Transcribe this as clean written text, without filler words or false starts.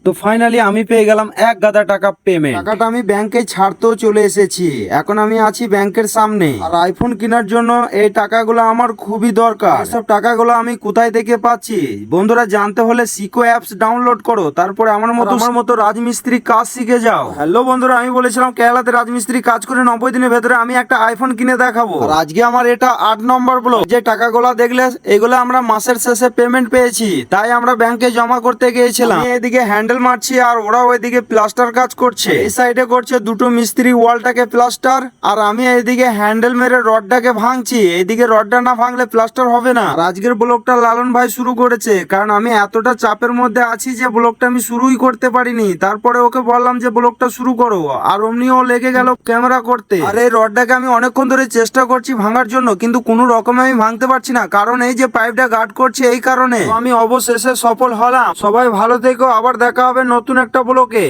তো ফাইনালি আমি পেয়ে গেলাম 1,000 টাকা পেমেন্ট। টাকাটা আমি ব্যাংকে ছাড়তেও চলে এসেছি। এখন আমি আছি ব্যাংকের সামনে। আর আইফোন কেনার জন্য এই টাকাগুলো আমার খুবই দরকার। সব টাকাগুলো আমি কোথায় থেকে পাচ্ছি বন্ধুরা, জানতে হলে সিকো অ্যাপস ডাউনলোড করো, তারপরে আমার মতো রাজমিস্ত্রি কাজ শিখে যাও। হ্যালো বন্ধুরা, আমি বলেছিলাম কেরালাতে রাজমিস্ত্রি কাজ করে 90 দিনের ভেতরে আমি একটা আইফোন কিনে দেখাবো। আর আজকে আমার এটা 8 নম্বর ব্লক। যে টাকাগুলো দেখলে এগুলো আমরা মাসের শেষে পেমেন্ট পেয়েছি, তাই আমরা ব্যাংকে জমা করতে গিয়েছিলাম। এদিকে হ্যান্ডেল মারছি আর ওরা ওইদিকে প্লাস্টার কাজ করছে। এই সাইডে করছে দুটো মিস্ত্রি ওয়ালটাকে প্লাস্টার, আর আমি এইদিকে হ্যান্ডেল মেরে রডটাকে ভাঙছি। এইদিকে রডটা না ভাঙলে প্লাস্টার হবে না। আর আজকের ব্লগটা লালন ভাই শুরু করেছে, কারণ আমি এতটা চাপের মধ্যে আছি যে ব্লগটা আমি শুরুই করতে পারিনি। তারপরে ওকে বললাম যে ব্লগটা শুরু করো, আর অমনিও লেগে গেল ক্যামেরা করতে। আর এই রডটাকে আমি অনেকক্ষণ ধরে চেষ্টা করছি ভাঙার জন্য, কিন্তু কোনো রকমে আমি ভাঙতে পারছি না, কারণ এই যে পাইপটা গার্ড করছে এই কারণে। তো আমি অবশেষে সফল হলাম। সবাই ভালো থেকো, আবার দেখা হবে নতুন একটা ব্লগে।